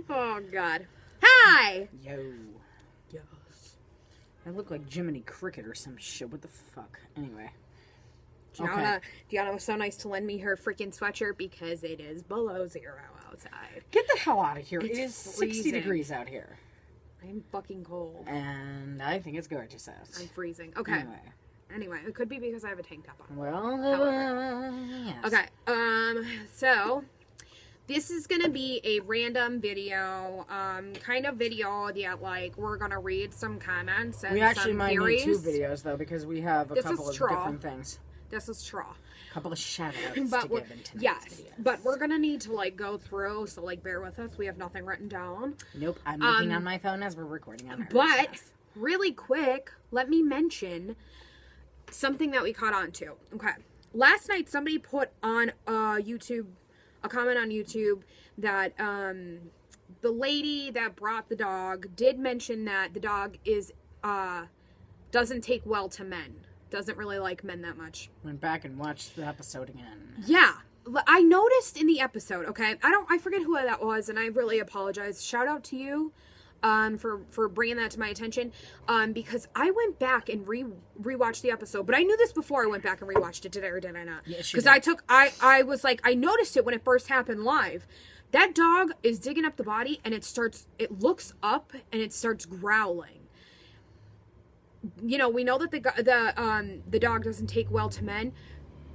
Oh, God. Hi! Yo. Yes. I look like Jiminy Cricket or some shit. What the fuck? Anyway. Gianna was so nice to lend me her freaking sweatshirt because it is below 0 outside. Get the hell out of here. It's it is freezing. 60 degrees out here. I'm fucking cold. And I think it's gorgeous out. I'm freezing. Okay. Anyway, it could be because I have a tank top on. Well, yes. Okay. So this is gonna be a random video, kind of video that like we're gonna read some comments and we actually some might theories. need 2 videos though because we have a couple of different things. This is true. A couple of shout outs to give in tonight's videos. But we're gonna need to like go through, so like bear with us. We have nothing written down. Nope, I'm looking on my phone as we're recording on our But really quick, let me mention something that we caught on to. Okay. Last night somebody put on a comment on YouTube that the lady that brought the dog did mention that the dog is doesn't take well to men. Doesn't really like men that much. Went back and watched the episode again. Yeah. I noticed in the episode, okay? I forget who that was, and I really apologize. Shout out to you for bringing that to my attention, because I went back and rewatched the episode, but I knew this before I went back and rewatched it. Did I or did I not? Yes, because I was like, I noticed it when it first happened live. That dog is digging up the body, and it looks up, and it starts growling. You know, we know that the dog doesn't take well to men.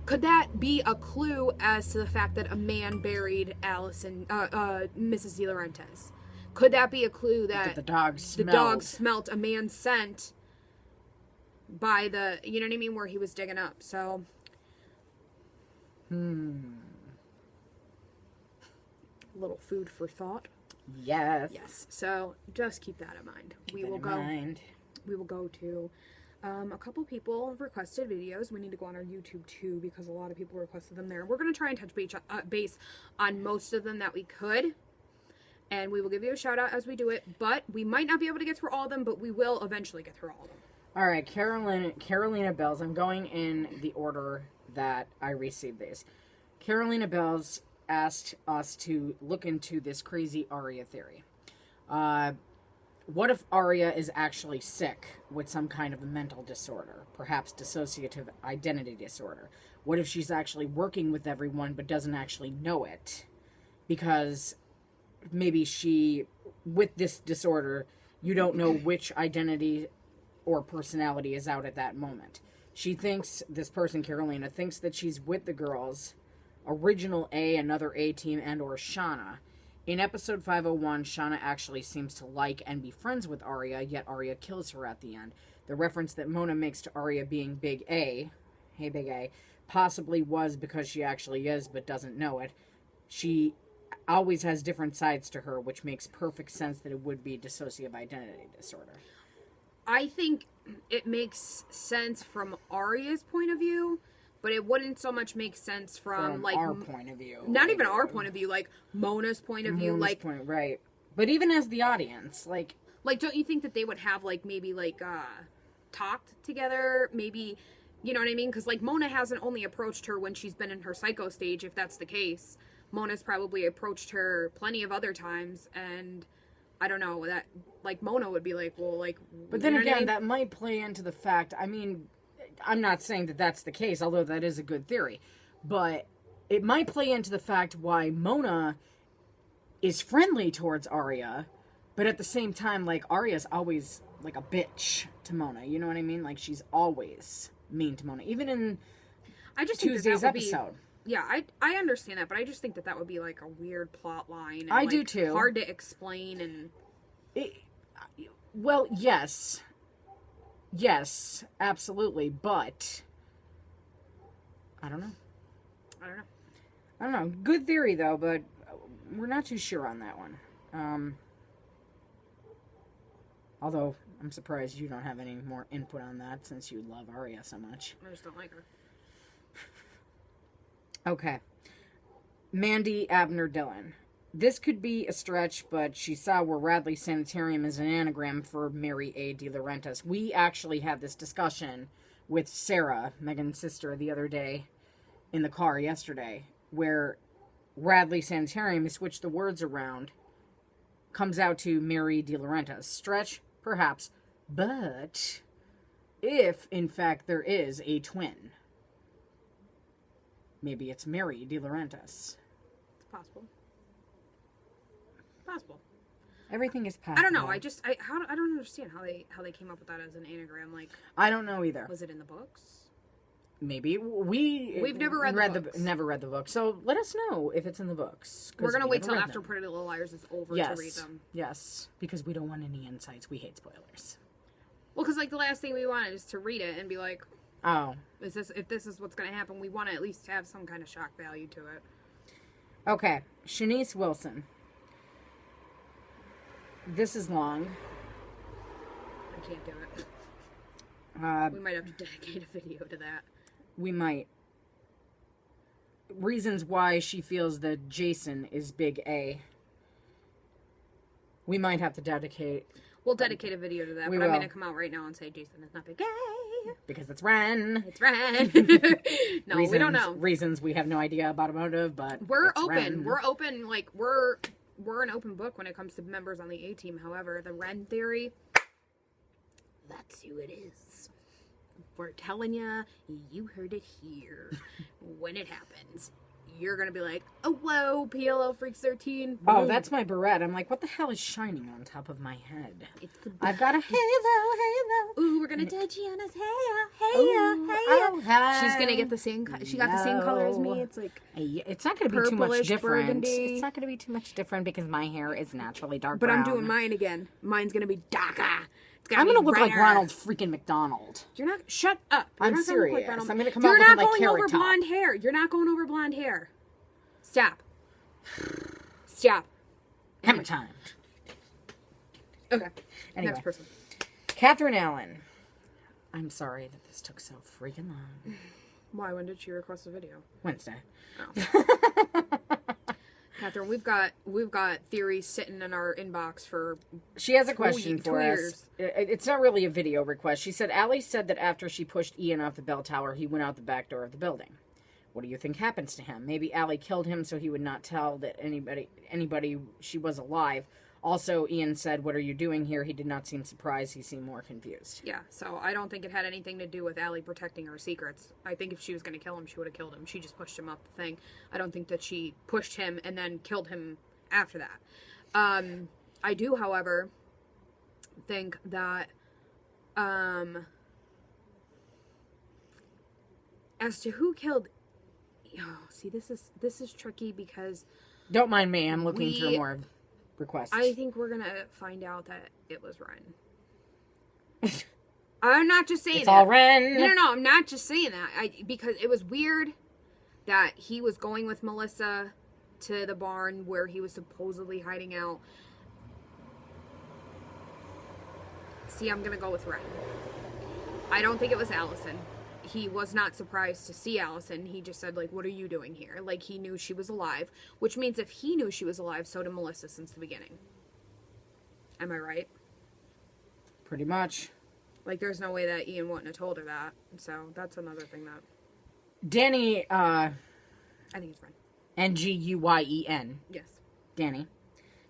Could that be a clue as to the fact that a man buried Mrs. De Laurentiis? Could that be a clue that the dog smelt a man's scent by the, you know what I mean, where he was digging up? So, little food for thought. Yes. Yes. So just keep that in mind. We will go to a couple people requested videos. We need to go on our YouTube too because a lot of people requested them there. We're going to try and touch base on most of them that we could. And we will give you a shout out as we do it. But we might not be able to get through all of them, but we will eventually get through all of them. All right, Carolina Bells. I'm going in the order that I received these. Carolina Bells asked us to look into this crazy Arya theory. What if Arya is actually sick with some kind of a mental disorder, perhaps dissociative identity disorder? What if she's actually working with everyone but doesn't actually know it? Because maybe with this disorder, you don't know which identity or personality is out at that moment. She thinks, this person, Carolina, thinks that she's with the girls, Original A, Another A Team, and or Shauna. In episode 501, Shauna actually seems to like and be friends with Arya, yet Arya kills her at the end. The reference that Mona makes to Arya being Big A, hey Big A, possibly was because she actually is but doesn't know it. She always has different sides to her, which makes perfect sense that it would be dissociative identity disorder. I think it makes sense from Arya's point of view, but it wouldn't so much make sense from like our point of view. Not even our point of view, like Mona's point of view, right. But even as the audience, like don't you think that they would have like maybe like talked together, maybe, you know what I mean? Because like Mona hasn't only approached her when she's been in her psycho stage, if that's the case. Mona's probably approached her plenty of other times, and I don't know, that like Mona would be like, well, like, but then again, that might play into the fact, I mean, I'm not saying that that's the case, although that is a good theory, but it might play into the fact why Mona is friendly towards Arya, but at the same time, like, Arya's always like a bitch to Mona, you know what I mean? Like, she's always mean to Mona, even in Tuesday's episode. Yeah, I understand that, but I just think that would be like a weird plot line. And, I do too. Hard to explain and. Well, yes. Yes, absolutely, but I don't know. I don't know. Good theory, though, but we're not too sure on that one. Although, I'm surprised you don't have any more input on that since you love Arya so much. I just don't like her. Okay. Mandy Abner Dillon. This could be a stretch, but she saw where Radley Sanitarium is an anagram for Mary A. De Laurentiis. We actually had this discussion with Sarah, Megan's sister, the other day in the car yesterday, where Radley Sanitarium switched the words around comes out to Mary DeLaurentis. Stretch, perhaps, but if, in fact, there is a twin, maybe it's Mary DeLaurentis. It's possible. Possible. Everything is possible. I don't know. I don't understand how they came up with that as an anagram. Like, I don't know either. was it in the books? Maybe we've never read the books. Never read the book. So let us know if it's in the books. We're gonna wait till after Pretty Little Liars is over to read them. Yes, because we don't want any insights. We hate spoilers. Well, because like the last thing we wanted is to read it and be like, oh, if this is what's gonna happen, we want to at least have some kind of shock value to it. Okay, Shanice Wilson. This is long. I can't do it. We might have to dedicate a video to that. We might. Reasons why she feels that Jason is big A. We might have to dedicate. We'll dedicate a video to that, but I'm going to come out right now and say Jason is not big A. Because it's Ren. It's Ren. No, reasons, we don't know. Reasons we have no idea about a motive, but we're open. Ren. We're open. Like, we're an open book when it comes to members on the A-team. However, the Ren theory, that's who it is. We're telling you, you heard it here. When it happens, you're going to be like, oh, whoa, PLL Freaks 13. Oh, that's my barrette. I'm like, what the hell is shining on top of my head? I've got a halo. Ooh, we're going to do Gianna's hair. She's going to get the same, she got the same color as me. It's like, it's not going to be too much different. Burgundy. It's not going to be too much different because my hair is naturally dark but brown. I'm doing mine again. Mine's going to be darker. I'm going to look like Ronald freaking McDonald. You're not, shut up. I'm serious. I'm going to come out You're looking not like going Carrot over Top. blonde hair. You're not going over blonde hair. Stop. Stop. Hammer time. Okay. Anyway. Next person. Catherine Allen. I'm sorry that this took so freaking long. Why? When did she request a video? Wednesday. Oh. Catherine, we've got theories sitting in our inbox for. She has a question for 2 us. years. It's not really a video request. She said Allie said that after she pushed Ian off the bell tower, he went out the back door of the building. What do you think happens to him? Maybe Allie killed him so he would not tell that anybody she was alive. Also, Ian said, "What are you doing here?" He did not seem surprised. He seemed more confused. Yeah, so I don't think it had anything to do with Allie protecting her secrets. I think if she was going to kill him, she would have killed him. She just pushed him up the thing. I don't think that she pushed him and then killed him after that. I do, however, think that as to who killed... Oh, see, this is tricky because... Don't mind me. I'm looking through more requests. I think we're going to find out that it was Ren. I'm not just saying it's that. all Ren. No, I'm not just saying that. Because it was weird that he was going with Melissa to the barn where he was supposedly hiding out. See, I'm going to go with Ren. I don't think it was Allison. He was not surprised to see Allison. He just said, like, what are you doing here? Like, he knew she was alive. Which means if he knew she was alive, so did Melissa since the beginning. Am I right? Pretty much. Like, there's no way that Ian wouldn't have told her that. So, that's another thing that... Danny, I think it's Ren. Nguyen. Yes. Danny,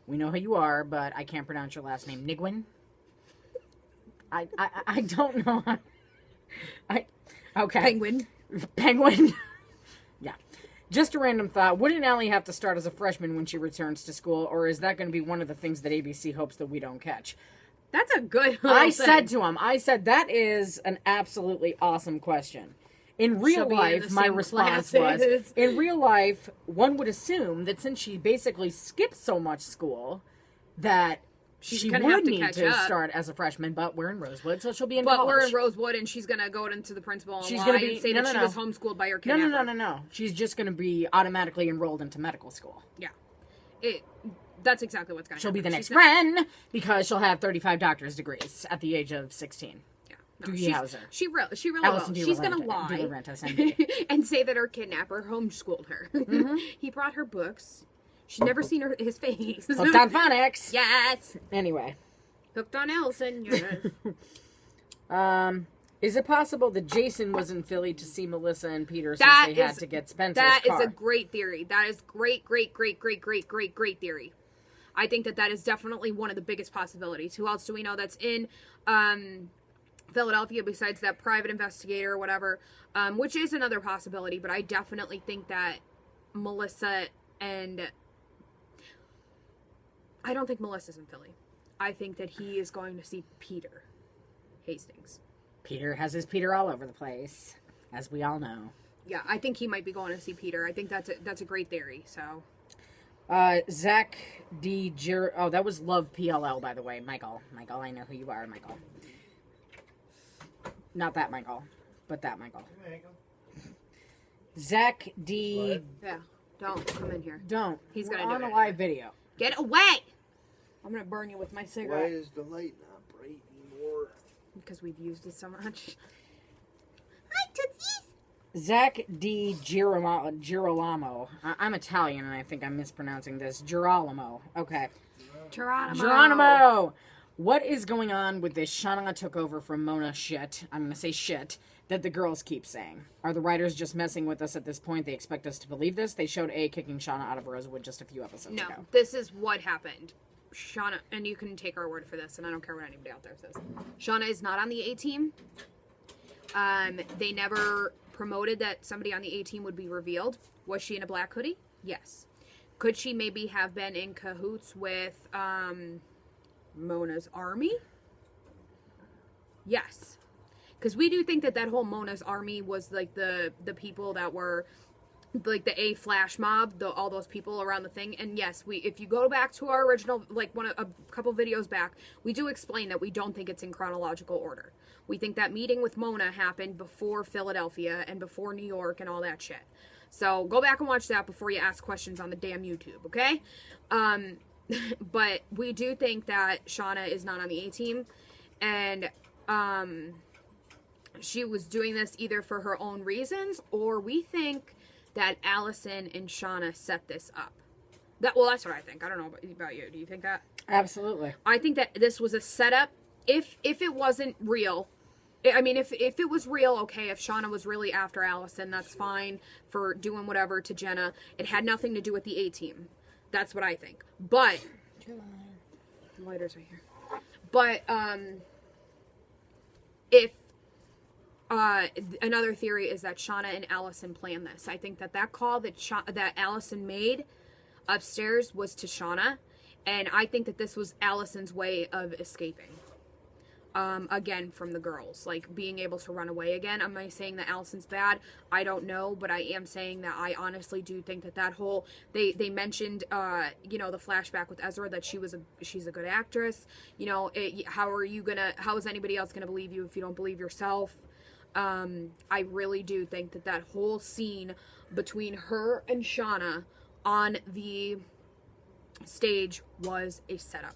we know who you are, but I can't pronounce your last name. Nigwin? I don't know. Okay. Penguin. Yeah. Just a random thought. Wouldn't Allie have to start as a freshman when she returns to school, or is that going to be one of the things that ABC hopes that we don't catch? That's a good said to him, that is an absolutely awesome question. In real life, my response was, in real life, one would assume that since she basically skipped so much school, that she would need to start as a freshman, but we're in Rosewood, so she'll be in college. But we're in Rosewood, and she's going to go into the principal and lie and say that she was homeschooled by her kidnapper. No. She's just going to be automatically enrolled into medical school. Yeah. That's exactly what's going to happen. She'll be the next Ren, because she'll have 35 doctor's degrees at the age of 16. Yeah. No, she really Allison will. She's going to lie and say that her kidnapper homeschooled her. Mm-hmm. He brought her books. She's never seen his face. Hooked on phonics. Yes. Anyway. Hooked on Allison. Yes. Is it possible that Jason was in Philly to see Melissa and Peter since they had to get Spencer's car? That is a great theory. That is great theory. I think that that is definitely one of the biggest possibilities. Who else do we know that's in Philadelphia besides that private investigator or whatever, which is another possibility, but I definitely think that Melissa and... I don't think Melissa's in Philly. I think that he is going to see Peter Hastings. Peter has his Peter all over the place, as we all know. Yeah, I think he might be going to see Peter. I think that's a great theory, so... Zach D. Oh, that was Love PLL, by the way. Michael, I know who you are, Michael. Not that Michael, but that Michael. Zach D. Yeah, don't come in here. Don't. He's We're gonna do on it a live video. Get away! I'm gonna burn you with my cigarette. Why is the light not bright anymore? Because we've used it so much. Hi, Tootsies! Zach D. Girolamo. I'm Italian, and I think I'm mispronouncing this. Girolamo. Okay. Geronimo! What is going on with this Shauna took over from Mona shit? I'm going to say shit. That the girls keep saying. Are the writers just messing with us at this point? They expect us to believe this? They showed A kicking Shauna out of Rosewood just a few episodes ago. No, this is what happened. Shauna, and you can take our word for this, and I don't care what anybody out there says. Shauna is not on the A-team. They never promoted that somebody on the A-team would be revealed. Was she in a black hoodie? Yes. Could she maybe have been in cahoots with Mona's army? Yes. Because we do think that that whole Mona's army was like the people that were like the A flash mob, all those people around the thing. And yes, if you go back to our original, like a couple videos back, we do explain that we don't think it's in chronological order. We think that meeting with Mona happened before Philadelphia and before New York and all that shit. So go back and watch that before you ask questions on the damn YouTube, okay? But we do think that Shauna is not on the A-team, and she was doing this either for her own reasons, or we think that Allison and Shauna set this up. That's what I think. I don't know about you. Do you think that? Absolutely. I think that this was a setup. If it wasn't real, I mean, if it was real, okay, if Shauna was really after Allison, that's fine for doing whatever to Jenna. It had nothing to do with the A-team. That's what I think. But, the lighter's right here. But, if, another theory is that Shauna and Allison planned this. I think that call that Allison made upstairs was to Shauna, and I think that this was Allison's way of escaping. Again, from the girls, like being able to run away again. Am I saying that Allison's bad? I don't know, but I am saying that I honestly do think that whole, they mentioned, you know, the flashback with Ezra, that she's a good actress. You know, how is anybody else gonna believe you if you don't believe yourself? I really do think that whole scene between her and Shauna on the stage was a setup.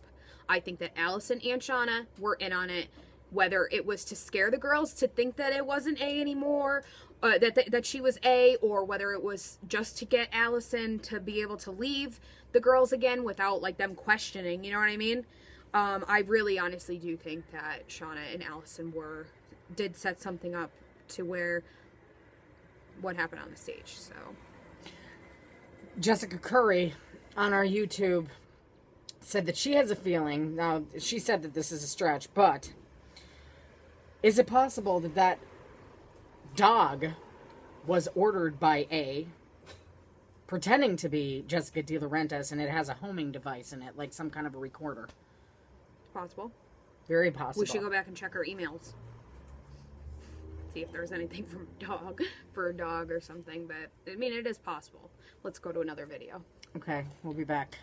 I think that Allison and Shauna were in on it, whether it was to scare the girls to think that it wasn't A anymore, that she was A, or whether it was just to get Allison to be able to leave the girls again without like them questioning, you know what I mean? I really honestly do think that Shauna and Allison did set something up to where what happened on the stage. So Jessica Curry on our YouTube said that she has a feeling, now she said that this is a stretch, but is it possible that dog was ordered by A, pretending to be Jessica De Laurentiis, and it has a homing device in it, like some kind of a recorder? Possible. Very possible. We should go back and check our emails. See if there's anything from for a dog or something, but I mean, it is possible. Let's go to another video. Okay, we'll be back.